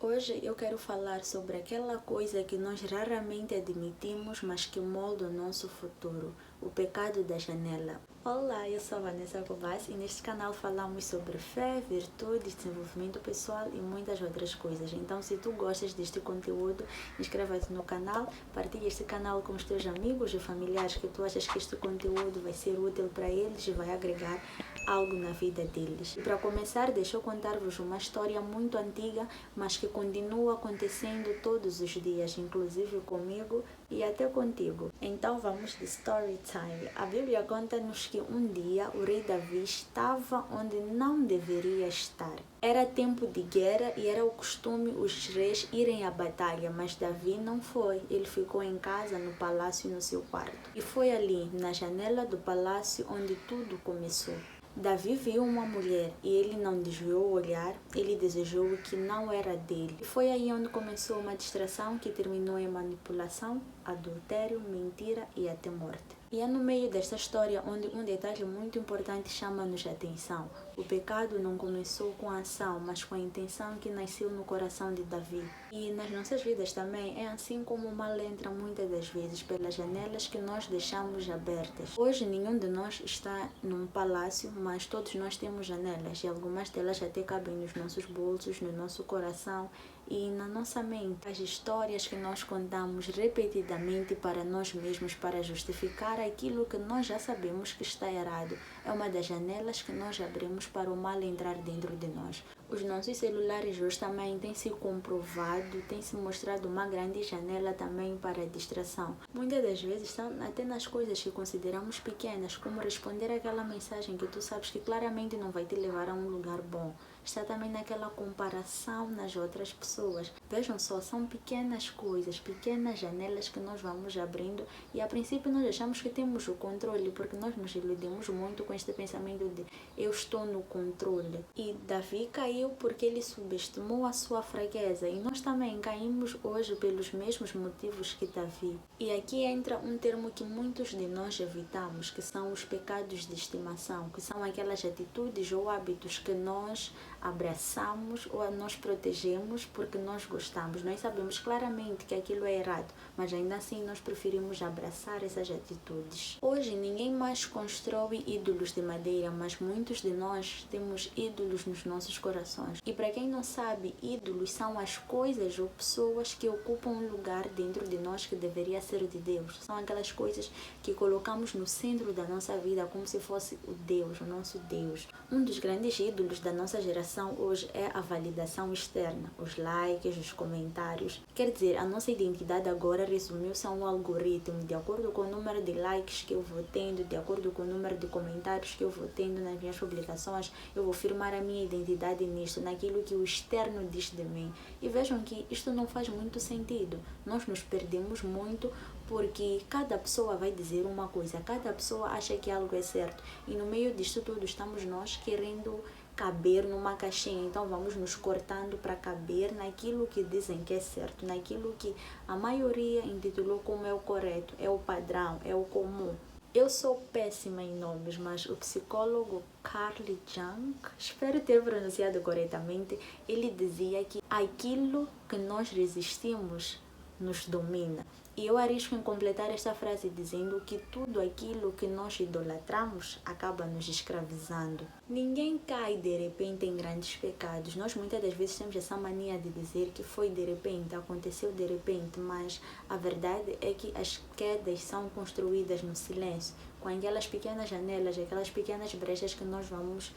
Hoje eu quero falar sobre aquela coisa que nós raramente admitimos, mas que molda o nosso futuro, o pecado da janela. Olá, eu sou a Vanessa Covas e neste canal falamos sobre fé, virtude, desenvolvimento pessoal e muitas outras coisas. Então, se tu gostas deste conteúdo, inscreva-te no canal, partilhe este canal com os teus amigos e familiares que tu achas que este conteúdo vai ser útil para eles e vai agregar algo na vida deles. E para começar, deixa eu contar-vos uma história muito antiga, mas que continua acontecendo todos os dias, inclusive comigo e até contigo. Então vamos de story time. A Bíblia conta-nos que um dia o rei Davi estava onde não deveria estar. Era tempo de guerra e era o costume os reis irem à batalha, mas Davi não foi. Ele ficou em casa, no palácio, no seu quarto. E foi ali, na janela do palácio, onde tudo começou. Davi viu uma mulher e ele não desviou o olhar, ele desejou o que não era dele. E foi aí onde começou uma distração que terminou em manipulação, adultério, mentira e até morte. E é no meio desta história onde um detalhe muito importante chama-nos a atenção. O pecado não começou com a ação, mas com a intenção que nasceu no coração de Davi. E nas nossas vidas também é assim como o mal entra muitas das vezes pelas janelas que nós deixamos abertas. Hoje nenhum de nós está num palácio, mas todos nós temos janelas e algumas delas até cabem nos nossos bolsos, no nosso coração e na nossa mente. As histórias que nós contamos repetidamente para nós mesmos para justificar aquilo que nós já sabemos que está errado é uma das janelas que nós abrimos para o mal entrar dentro de nós. Os nossos celulares hoje também têm se comprovado, têm se mostrado uma grande janela também para a distração. Muitas das vezes estão até nas coisas que consideramos pequenas, como responder aquela mensagem que tu sabes que claramente não vai te levar a um lugar bom. Está também naquela comparação nas outras pessoas. Vejam só, são pequenas coisas, pequenas janelas que nós vamos abrindo e a princípio nós achamos que temos o controle, porque nós nos iludimos muito com este pensamento de eu estou no controle. E Davi caiu porque ele subestimou a sua fraqueza e nós também caímos hoje pelos mesmos motivos que Davi. E aqui entra um termo que muitos de nós evitamos, que são os pecados de estimação, que são aquelas atitudes ou hábitos que nós abraçamos ou nós protegemos porque nós gostamos. Nós sabemos claramente que aquilo é errado, mas ainda assim nós preferimos abraçar essas atitudes. Hoje ninguém mais constrói ídolos de madeira, mas muitos de nós temos ídolos nos nossos corações. E para quem não sabe, ídolos são as coisas ou pessoas que ocupam um lugar dentro de nós que deveria ser de Deus. São aquelas coisas que colocamos no centro da nossa vida como se fosse o Deus, o nosso Deus. Um dos grandes ídolos da nossa geração hoje é a validação externa, os likes, os comentários. Quer dizer, a nossa identidade agora resumiu-se a um algoritmo, de acordo com o número de likes que eu vou tendo, de acordo com o número de comentários que eu vou tendo nas minhas publicações, eu vou firmar a minha identidade nisto, naquilo que o externo diz de mim. E vejam que isto não faz muito sentido. Nós nos perdemos muito porque cada pessoa vai dizer uma coisa, cada pessoa acha que algo é certo. E no meio disto tudo estamos nós querendo caber numa caixinha, então vamos nos cortando para caber naquilo que dizem que é certo, naquilo que a maioria intitulou como é o correto, é o padrão, é o comum. Eu sou péssima em nomes, mas o psicólogo Carl Jung, espero ter pronunciado corretamente, ele dizia que aquilo que nós resistimos nos domina. E eu arrisco em completar esta frase dizendo que tudo aquilo que nós idolatramos acaba nos escravizando. Ninguém cai de repente em grandes pecados. Nós muitas das vezes temos essa mania de dizer que foi de repente, aconteceu de repente, mas a verdade é que as quedas são construídas no silêncio, com aquelas pequenas janelas, aquelas pequenas brechas que nós vamos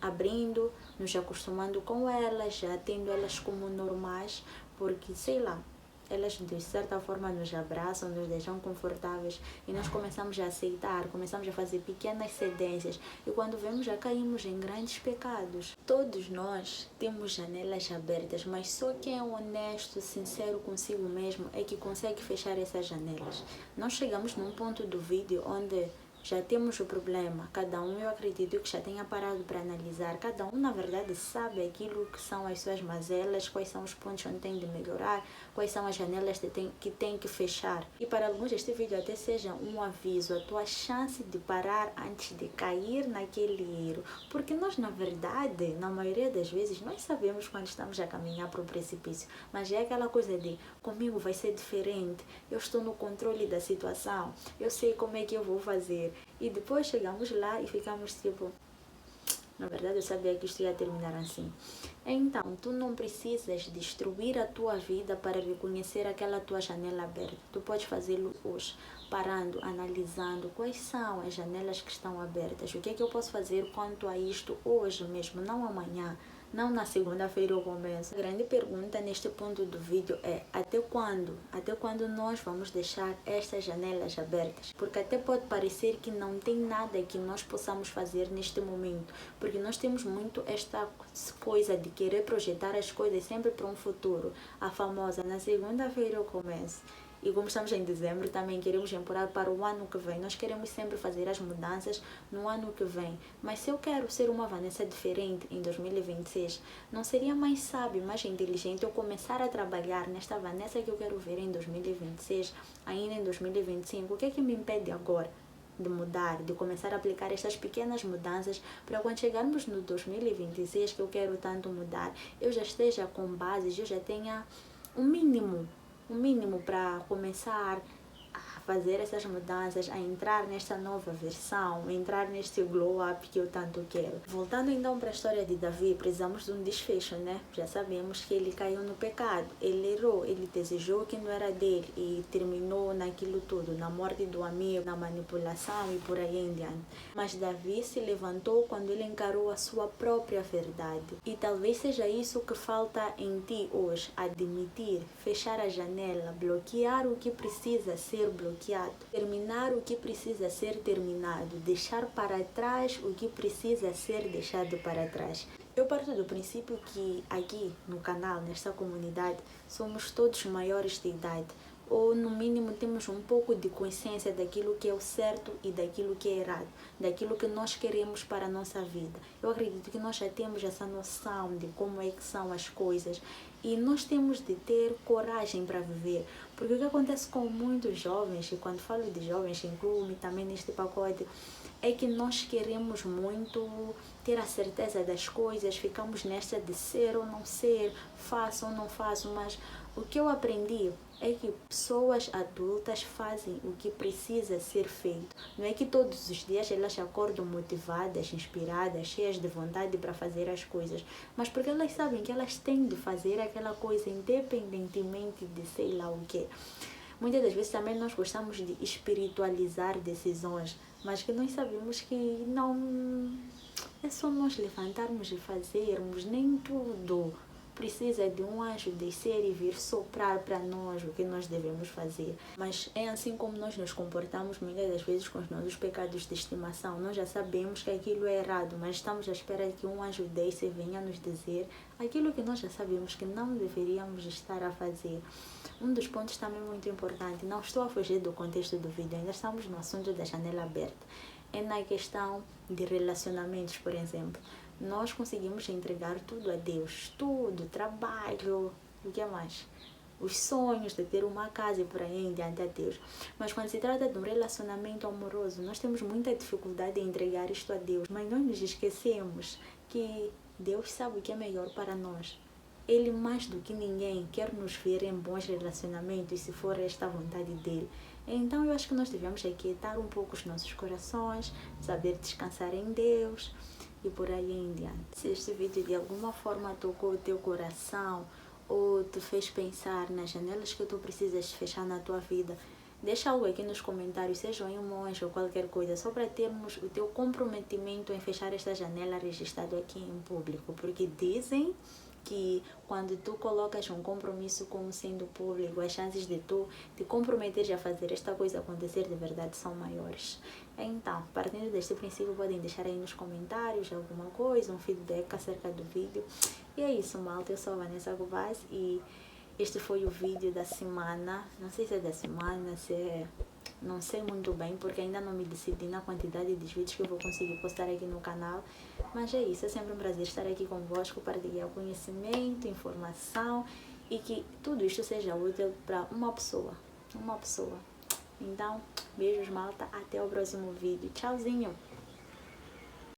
abrindo, nos acostumando com elas, já tendo elas como normais, porque sei lá, elas de certa forma nos abraçam, nos deixam confortáveis e nós começamos a aceitar, começamos a fazer pequenas cedências e quando vemos já caímos em grandes pecados. Todos nós temos janelas abertas, mas só quem é honesto, sincero consigo mesmo é que consegue fechar essas janelas. Nós chegamos num ponto do vídeo onde já temos o problema. Cada um, eu acredito que já tenha parado para analisar. Cada um, na verdade, sabe aquilo que são as suas mazelas, quais são os pontos onde tem de melhorar, quais são as janelas que tem que fechar. E para alguns este vídeo até seja um aviso, a tua chance de parar antes de cair naquele erro. Porque nós, na verdade, na maioria das vezes, nós sabemos quando estamos a caminhar para o precipício. Mas é aquela coisa de, comigo vai ser diferente, eu estou no controle da situação, eu sei como é que eu vou fazer. E depois chegamos lá e ficamos tipo, na verdade eu sabia que isto ia terminar assim. Então, tu não precisas destruir a tua vida para reconhecer aquela tua janela aberta. Tu podes fazê-lo hoje, parando, analisando quais são as janelas que estão abertas. O que é que eu posso fazer quanto a isto hoje mesmo, não amanhã. Não na segunda-feira eu começo. A grande pergunta neste ponto do vídeo é até quando? Até quando nós vamos deixar estas janelas abertas? Porque até pode parecer que não tem nada que nós possamos fazer neste momento. Porque nós temos muito esta coisa de querer projetar as coisas sempre para um futuro. A famosa, na segunda-feira eu começo. E como estamos em dezembro, também queremos empurrar para o ano que vem. Nós queremos sempre fazer as mudanças no ano que vem. Mas se eu quero ser uma Vanessa diferente em 2026, não seria mais sábio, mais inteligente eu começar a trabalhar nesta Vanessa que eu quero ver em 2026, ainda em 2025? O que é que me impede agora de mudar, de começar a aplicar estas pequenas mudanças para quando chegarmos no 2026, que eu quero tanto mudar, eu já esteja com bases, eu já tenha um mínimo para começar a fazer essas mudanças, a entrar nesta nova versão, entrar neste glow up que eu tanto quero. Voltando então para a história de Davi, precisamos de um desfecho, né? Já sabemos que ele caiu no pecado, ele errou, ele desejou o que não era dele e terminou naquilo tudo, na morte do amigo, na manipulação e por aí em diante. Mas Davi se levantou quando ele encarou a sua própria verdade. E talvez seja isso que falta em ti hoje, admitir, fechar a janela, bloquear o que precisa ser bloqueado, terminar o que precisa ser terminado, deixar para trás o que precisa ser deixado para trás. Eu parto do princípio que aqui no canal, nesta comunidade, somos todos maiores de idade, ou no mínimo temos um pouco de consciência daquilo que é o certo e daquilo que é errado, daquilo que nós queremos para a nossa vida. Eu acredito que nós já temos essa noção de como é que são as coisas e nós temos de ter coragem para viver, porque o que acontece com muitos jovens, e quando falo de jovens incluo-me também neste pacote, é que nós queremos muito ter a certeza das coisas, ficamos nesta de ser ou não ser, faço ou não faço, mas o que eu aprendi é que pessoas adultas fazem o que precisa ser feito. Não é que todos os dias elas acordam motivadas, inspiradas, cheias de vontade para fazer as coisas, mas porque elas sabem que elas têm de fazer aquela coisa independentemente de sei lá o que. Muitas das vezes também nós gostamos de espiritualizar decisões, mas que nós sabemos que não é só nós levantarmos e fazermos, nem tudo precisa de um anjo descer e vir soprar para nós o que nós devemos fazer. Mas é assim como nós nos comportamos muitas das vezes com os nossos pecados de estimação. Nós já sabemos que aquilo é errado, mas estamos à espera de que um anjo desça e venha nos dizer aquilo que nós já sabemos que não deveríamos estar a fazer. Um dos pontos também muito importante, não estou a fugir do contexto do vídeo, ainda estamos no assunto da janela aberta. É na questão de relacionamentos, por exemplo. Nós conseguimos entregar tudo a Deus, tudo, trabalho, o que mais? Os sonhos de ter uma casa e por aí diante a Deus. Mas quando se trata de um relacionamento amoroso, nós temos muita dificuldade em entregar isto a Deus. Mas nós nos esquecemos que Deus sabe o que é melhor para nós. Ele, mais do que ninguém, quer nos ver em bons relacionamentos, se for esta a vontade dele. Então, eu acho que nós devemos aquietar um pouco os nossos corações, saber descansar em Deus e por aí em diante. Se este vídeo de alguma forma tocou o teu coração ou te fez pensar nas janelas que tu precisas fechar na tua vida, deixa algo aqui nos comentários, seja um emoji ou qualquer coisa, só para termos o teu comprometimento em fechar esta janela registrado aqui em público, porque dizem que quando tu colocas um compromisso como sendo público, as chances de tu te comprometeres a fazer esta coisa acontecer de verdade são maiores. Então, partindo deste princípio, podem deixar aí nos comentários alguma coisa, um feedback acerca do vídeo. E é isso, malta. Eu sou a Vanessa Gubaz e este foi o vídeo da semana. Não sei se é da semana, se é não sei muito bem, porque ainda não me decidi na quantidade de vídeos que eu vou conseguir postar aqui no canal. Mas é isso, é sempre um prazer estar aqui convosco, partilhar conhecimento, informação e que tudo isto seja útil para uma pessoa. Então, beijos malta, até o próximo vídeo. Tchauzinho!